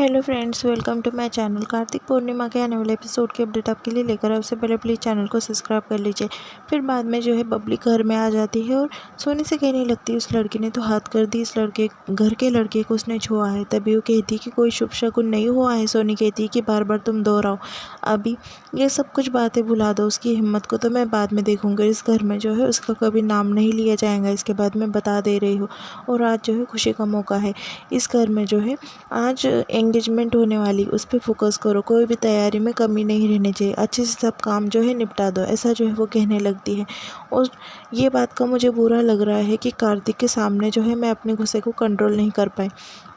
Hello friends, welcome to my channel. Kartik Purnima के आने वाले एपिसोड की अपडेट आपके लिए लेकर उससे पहले प्लीज़ चैनल को सब्सक्राइब कर लीजिए। फिर बाद में जो है बबली घर में आ जाती है और सोनी से कहने लगती है उस लड़की ने तो हाथ कर दी, इस लड़के घर के लड़के को उसने छुआ है। तभी वो कहती है कि कोई शुभ शकुन नहीं हुआ है। सोनी कहती है कि बार बार तुम दोहराओ, अभी ये सब कुछ बातें भुला दो, उसकी हिम्मत को तो मैं बाद में देखूंगी। इस घर में जो है उसका कभी नाम नहीं लिया जाएगा, इसके बाद मैं बता दे रही हूँ। और आज जो है खुशी का मौका है, इस घर में जो है आज एंगेजमेंट होने वाली, उस पर फोकस करो, कोई भी तैयारी में कमी नहीं रहनी चाहिए, अच्छे से सब काम जो है निपटा दो, ऐसा जो है वो कहने लगती है। और ये बात का मुझे बुरा लग रहा है कि कार्तिक के सामने जो है मैं अपने गुस्से को कंट्रोल नहीं कर पाई।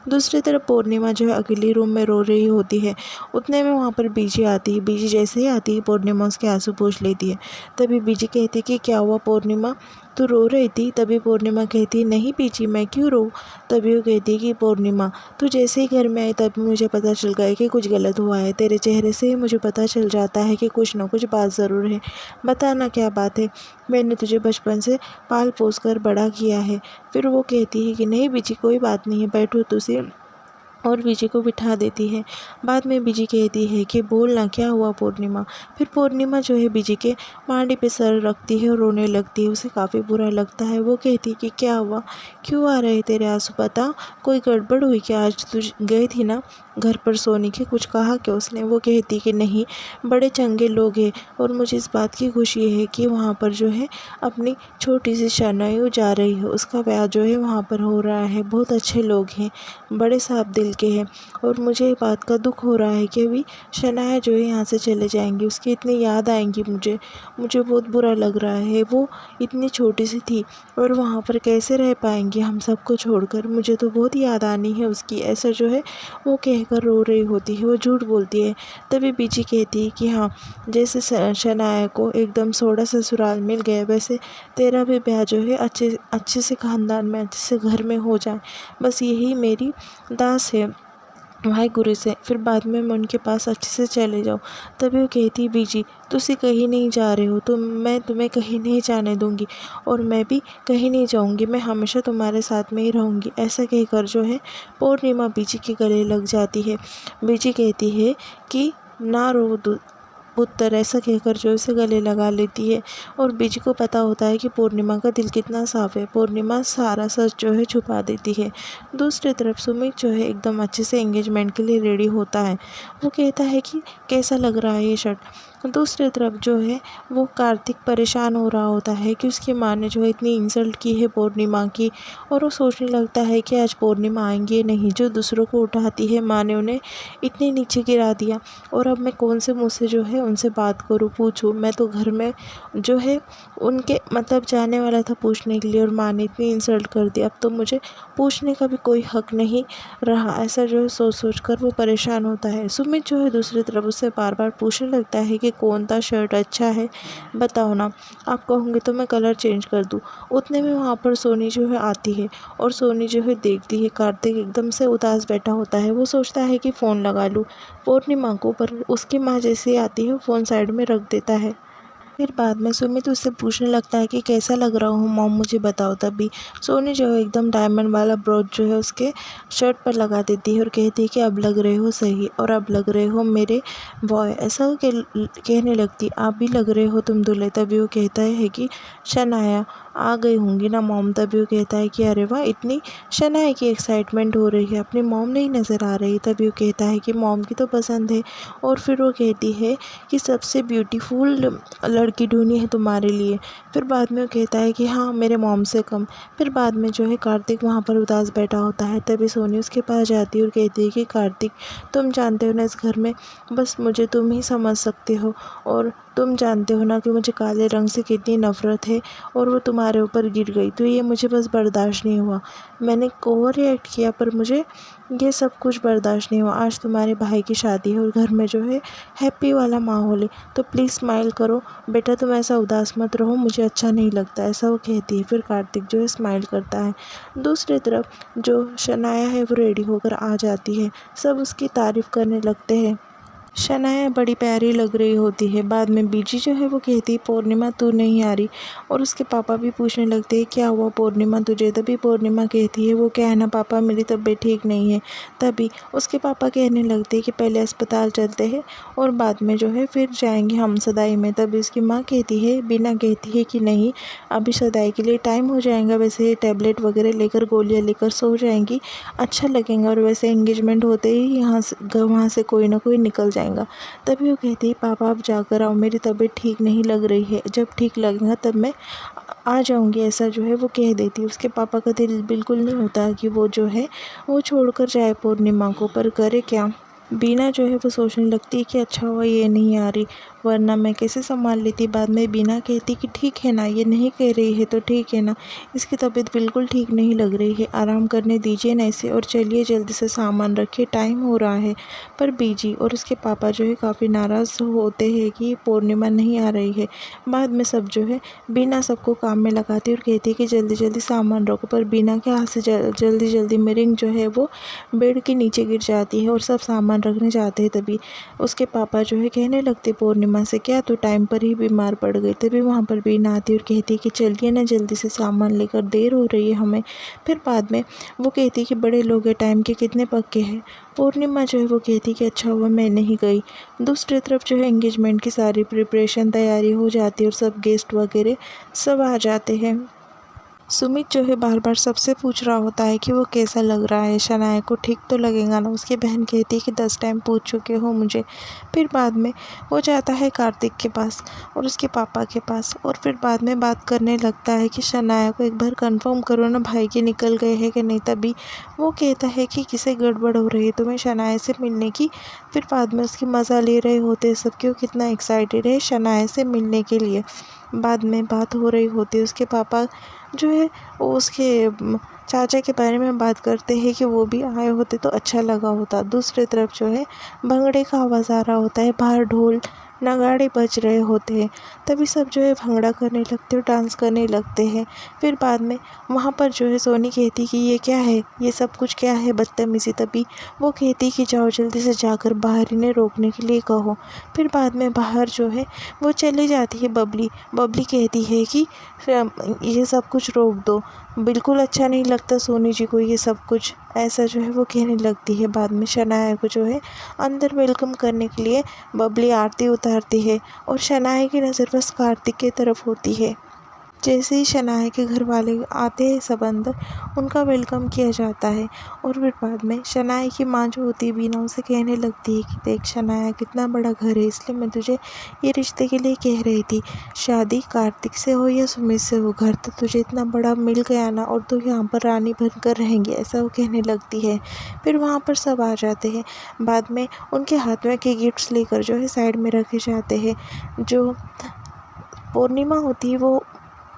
दूसरी तरफ पूर्णिमा जो है अकेली रूम में रो रही होती है। उतने में वहाँ पर बीजी आती है। बीजी जैसे ही आती है पूर्णिमा उसके आंसू पोंछ लेती है। तभी बीजी कहती है कि क्या हुआ पूर्णिमा, तू रो रही थी? तभी पूर्णिमा कहती है नहीं बीजी, मैं क्यों रो। तभी वो कहती है कि पूर्णिमा, तू जैसे ही घर में आई तभी मुझे पता चल गया कि कुछ गलत हुआ है। तेरे चेहरे से ही मुझे पता चल जाता है कि कुछ ना कुछ बात ज़रूर है। बताना क्या बात है। मैंने तुझे बचपन से पाल पोस कर बड़ा किया है। फिर वो कहती है कि नहीं बीजी, कोई बात नहीं है, बैठो तुझे, और बीजी को बिठा देती है। बाद में बीजी कहती है कि बोलना क्या हुआ पूर्णिमा। फिर पूर्णिमा जो है बीजी के मांडी पे सर रखती है और रोने लगती है। उसे काफ़ी बुरा लगता है। वो कहती है कि क्या हुआ, क्यों आ रहे तेरे आंसू, बता, कोई गड़बड़ हुई क्या? आज तू गई थी ना घर पर सोनी के, कुछ कहा क्या उसने? वो कहती कि नहीं, बड़े चंगे लोग हैं और मुझे इस बात की खुशी है कि वहाँ पर जो है अपनी छोटी सी शनायु जा रही है, उसका ब्याह जो है वहाँ पर हो रहा है। बहुत अच्छे लोग हैं, बड़े साफ दिल के हैं। और मुझे ये बात का दुख हो रहा है कि अभी शनाया जो है यहाँ से चले जाएंगी, उसकी इतनी याद आएंगी मुझे। मुझे बहुत बुरा लग रहा है। वो इतनी छोटी सी थी और वहाँ पर कैसे रह पाएंगी हम सबको छोड़कर। मुझे तो बहुत याद आनी है उसकी, ऐसा जो है वो कहकर रो रही होती है। वो झूठ बोलती है। तभी बीजी कहती है कि हाँ, जैसे शनाया को एकदम सोड़ा ससुराल मिल गया, वैसे तेरा भी ब्याह जो है अच्छे अच्छे से खानदान में, अच्छे से घर में हो जाए, बस यही मेरी दास है वाहेगुरु से। फिर बाद में मैं उनके पास अच्छे से चले जाऊँ। तभी वो कहती बीजी, तुसी कहीं नहीं जा रहे हो, मैं तुम्हें कहीं नहीं जाने दूँगी और मैं भी कहीं नहीं जाऊँगी, मैं हमेशा तुम्हारे साथ में ही रहूँगी। ऐसा कहकर जो है पूर्णिमा बीजी के गले लग जाती है। बीजी कहती है कि ना रो पुत्र, ऐसा कहकर जो उसे गले लगा लेती है। और बीजी को पता होता है कि पूर्णिमा का दिल कितना साफ है। पूर्णिमा सारा सच जो है छुपा देती है। दूसरी तरफ सुमित जो है एकदम अच्छे से एंगेजमेंट के लिए रेडी होता है। वो कहता है कि कैसा लग रहा है ये शर्ट। दूसरी तरफ जो है वो कार्तिक परेशान हो रहा होता है कि उसकी माँ ने जो है इतनी इंसल्ट की है पूर्णिमा की। और वो सोचने लगता है कि आज पूर्णिमा आएंगी नहीं, जो दूसरों को उठाती है माँ ने उन्हें इतने नीचे गिरा दिया। और अब मैं कौन से मुँह से जो है उनसे बात करूँ, पूछूँ। मैं तो घर में जो है उनके मतलब जाने वाला था पूछने के लिए और माँ ने इतनी इंसल्ट कर दी, अब तो मुझे पूछने का भी कोई हक नहीं रहा। ऐसा जो है सोच सोच कर वो परेशान होता है। सुमित जो है दूसरी तरफ उससे बार बार पूछने लगता है कि कौन सा शर्ट अच्छा है, बताओ ना, आप कहोगे तो मैं कलर चेंज कर दूँ। उतने में वहाँ पर सोनी जो है आती है और सोनी जो है देखती है कार्तिक एकदम से उदास बैठा होता है। वो सोचता है कि फ़ोन लगा लूँ पूर्णिमा को, पर उसकी माँ जैसे ही आती है फ़ोन साइड में रख देता है। फिर बाद में सुमित उससे पूछने लगता है कि कैसा लग रहा हूँ मॉम, मुझे बताओ। तभी सोनी जो है एकदम डायमंड वाला ब्रोच जो है उसके शर्ट पर लगा देती है और कहती है कि अब लग रहे हो सही और अब लग रहे हो मेरे बॉय, ऐसा कहने लगती, आप भी लग रहे हो तुम दूल्हे। तभी वो कहता है कि शनाया आ गई होंगी ना मॉम। तभी वो कहता है कि अरे वाह, इतनी शनाया की एक्साइटमेंट हो रही है, अपनी मॉम नहीं नज़र आ रही। तभी वो कहता है कि मॉम की तो पसंद है। और फिर वो कहती है कि सबसे ब्यूटीफुल लड़की ढूंढी है तुम्हारे लिए। फिर बाद में वो कहता है कि हाँ, मेरे मॉम से कम। फिर बाद में जो है कार्तिक वहाँ पर उदास बैठा होता है। तभी सोनी उसके पास जाती है और कहती है कि कार्तिक, तुम जानते हो ना इस घर में बस मुझे तुम ही समझ सकते हो, और तुम जानते हो ना कि मुझे काले रंग से कितनी नफ़रत है, और वो तुम्हारे ऊपर गिर गई तो ये मुझे बस बर्दाश्त नहीं हुआ। मैंने ओवर रिएक्ट किया पर मुझे ये सब कुछ बर्दाश्त नहीं हुआ। आज तुम्हारे भाई की शादी है और घर में जो है हैप्पी वाला माहौल है, तो प्लीज़ स्माइल करो बेटा, तुम ऐसा उदास मत रहो, मुझे अच्छा नहीं लगता, ऐसा वो कहती है। फिर कार्तिक जो है स्माइल करता है। दूसरी तरफ जो शनाया है वो रेडी होकर आ जाती है। सब उसकी तारीफ़ करने लगते हैं। शनाया बड़ी प्यारी लग रही होती है। बाद में बीजी जो है वो कहती है पूर्णिमा तू नहीं आ रही, और उसके पापा भी पूछने लगते हैं क्या हुआ पूर्णिमा तुझे। तभी पूर्णिमा कहती है वो क्या है ना पापा मेरी तबीयत ठीक नहीं है। तभी उसके पापा कहने लगते हैं कि पहले अस्पताल चलते हैं और बाद में जो है फिर जाएंगे हम सदाई में। तभी उसकी माँ कहती है बीना कहती है कि नहीं अभी सदाई के लिए टाइम हो जाएगा, वैसे टैबलेट वगैरह लेकर गोलियाँ लेकर सो जाएंगी अच्छा लगेगा, और वैसे एंगेजमेंट होते ही वहाँ से कोई ना कोई निकल जाएगा। तभी वो कहती है पापा आप जाकर आओ मेरी तबीयत ठीक नहीं लग रही है, जब ठीक लगेगा तब मैं आ जाऊंगी, ऐसा जो है वो कह देती है। उसके पापा का दिल बिल्कुल नहीं होता कि वो जो है वो छोड़कर जाए पूर्णिमा को, पर करे क्या। बीना जो है वो सोचने लगती है कि अच्छा हुआ ये नहीं आ रही, वरना मैं कैसे संभाल लेती। बाद में बीना कहती कि ठीक है ना, ये नहीं कह रही है तो ठीक है ना, इसकी तबीयत बिल्कुल ठीक नहीं लग रही है, आराम करने दीजिए ना इसे, और चलिए जल्दी से सामान रखिए टाइम हो रहा है। पर बीजी और उसके पापा जो है काफ़ी नाराज़ होते हैं कि पूर्णिमा नहीं आ रही है। बाद में सब जो है बीना सबको काम में लगाती है और कहती है कि जल्दी जल्दी सामान रखो, पर बीना के हाथ से जल्दी जल्दी में रिंग जो है वो बेड के नीचे गिर जाती है और सब सामान रखने जाते हैं। तभी उसके पापा जो है कहने लगते पूर्णिमा से क्या तो टाइम पर ही बीमार पड़ गई। तभी वहाँ पर बीना आती और कहती कि चलिए ना जल्दी से सामान लेकर, देर हो रही है हमें। फिर बाद में वो कहती कि बड़े लोग हैं टाइम के कितने पक्के हैं। पूर्णिमा जो है वो कहती कि अच्छा हुआ मैं नहीं गई। दूसरी तरफ जो है एंगेजमेंट की सारी प्रिपरेशन तैयारी हो जाती है और सब गेस्ट वगैरह सब आ जाते हैं। सुमित जो है बार बार सबसे पूछ रहा होता है कि वो कैसा लग रहा है, शनाया को ठीक तो लगेगा ना। उसकी बहन कहती है कि 10 टाइम पूछ चुके हो मुझे। फिर बाद में वो जाता है कार्तिक के पास और उसके पापा के पास, और फिर बाद में बात करने लगता है कि शनाया को एक बार कंफर्म करो ना भाई के निकल गए हैं कि नहीं। तभी वो कहता है कि किसे गड़बड़ हो रही है तुम्हें शनाया से मिलने की। फिर बाद में उसकी मज़ा ले रहे होते हैं सब, क्यों कितना एक्साइटेड है शनाया से मिलने के लिए। बाद में बात हो रही होती है, उसके पापा जो है वो उसके चाचा के बारे में बात करते हैं कि वो भी आए होते तो अच्छा लगा होता। दूसरी तरफ जो है भंगड़े का आवाज़ आ रहा होता है, बाहर ढोल नगाड़े बज रहे होते हैं। तभी सब जो है भंगड़ा करने लगते हैं, डांस करने लगते हैं। फिर बाद में वहाँ पर जो है सोनी कहती कि ये क्या है, ये सब कुछ क्या है बदतमीज़ी। तभी वो कहती कि जाओ जल्दी से जाकर बाहर इन्हें रोकने के लिए कहो। फिर बाद में बाहर जो है वो चली जाती है बबली। बबली कहती है कि ये सब कुछ रोक दो, बिल्कुल अच्छा नहीं लगता सोनी जी को ये सब कुछ, ऐसा जो है वो कहने लगती है। बाद में शनाया को जो है अंदर वेलकम करने के लिए बबली आरती उतारती है और शनाया की नज़र बस कार्तिक की तरफ होती है। जैसे ही शनाया के घर वाले आते हैं सब अंदर, उनका वेलकम किया जाता है। और फिर बाद में शनाया की माँ जो होती है बीना उसे कहने लगती है कि देख शनाया कितना बड़ा घर है, इसलिए मैं तुझे ये रिश्ते के लिए कह रही थी, शादी कार्तिक से हो या सुमित से हो, घर तो तुझे इतना बड़ा मिल गया ना, और तू यहाँ पर रानी बनकर रहेंगी, ऐसा वो कहने लगती है। फिर वहाँ पर सब आ जाते हैं। बाद में उनके हाथ में के गिफ्ट्स लेकर जो है साइड में रखे जाते हैं। जो पूर्णिमा होती है वो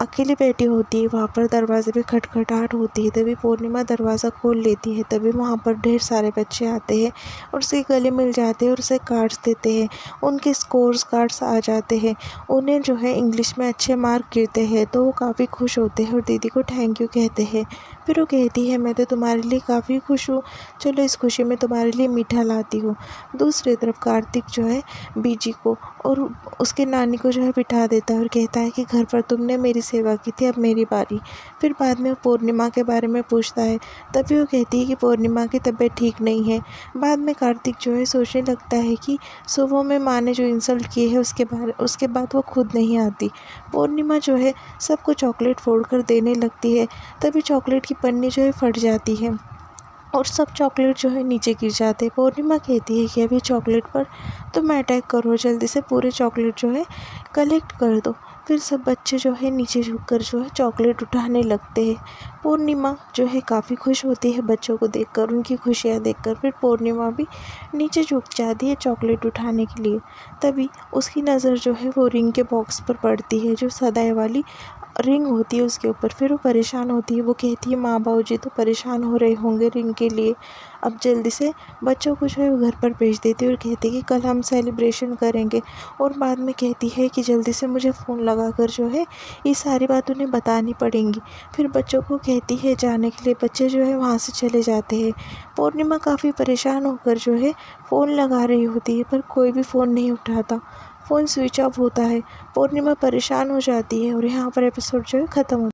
अकेली बैठी होती है, वहाँ पर दरवाजे पे खटखटाहट होती है। तभी पूर्णिमा दरवाज़ा खोल लेती है। तभी वहाँ पर ढेर सारे बच्चे आते हैं और उसके गले मिल जाते हैं और उसे कार्ड्स देते हैं। उनके स्कोर्स कार्ड्स आ जाते हैं, उन्हें जो है इंग्लिश में अच्छे मार्क गिरते हैं तो वो काफ़ी खुश होते हैं और दीदी को थैंक यू कहते हैं। फिर वो कहती है मैं तो तुम्हारे लिए काफ़ी खुश हूँ, चलो इस खुशी में तुम्हारे लिए मीठा लाती हूँ। दूसरी तरफ कार्तिक जो है बीजी को और उसके नानी को जो है बिठा देता है और कहता है कि घर पर तुमने मेरी सेवा की थी, अब मेरी बारी। फिर बाद में वो पूर्णिमा के बारे में पूछता है। तभी वो कहती है कि पूर्णिमा की तबीयत ठीक नहीं है। बाद में कार्तिक जो है सोचने लगता है कि सुबह में माँ ने जो इंसल्ट की है उसके बाद वो खुद नहीं आती। पूर्णिमा जो है सबको चॉकलेट फोड़ कर देने लगती है। तभी चॉकलेट की पन्नी जो है फट जाती है और सब चॉकलेट जो है नीचे गिर जाते हैं। पूर्णिमा कहती है कि अभी चॉकलेट पर तुम अटैक करो, जल्दी से पूरे चॉकलेट जो है कलेक्ट कर दो। फिर सब बच्चे जो है नीचे झुककर जो है चॉकलेट उठाने लगते हैं। पूर्णिमा जो है काफ़ी खुश होती है बच्चों को देखकर, उनकी खुशियाँ देखकर। फिर पूर्णिमा भी नीचे झुक जाती है चॉकलेट उठाने के लिए। तभी उसकी नज़र जो है वो रिंग के बॉक्स पर पड़ती है जो सदाई वाली रिंग होती है उसके ऊपर। फिर वो परेशान होती है, वो कहती है माँ बाबूजी तो परेशान हो रहे होंगे रिंग के लिए। अब जल्दी से बच्चों को जो है वो घर पर भेज देती है और कहती है कि कल हम सेलिब्रेशन करेंगे। और बाद में कहती है कि जल्दी से मुझे फ़ोन लगाकर जो है ये सारी बात उन्हें बतानी पड़ेंगी। फिर बच्चों को कहती है जाने के लिए, बच्चे जो है वहाँ से चले जाते हैं। पूर्णिमा काफ़ी परेशान होकर जो है फ़ोन लगा रही होती है, पर कोई भी फ़ोन नहीं उठाता। फ़ोन स्विच ऑफ होता है। पूर्णिमा परेशान हो जाती है और यहाँ पर एपिसोड जो है ख़त्म होता है।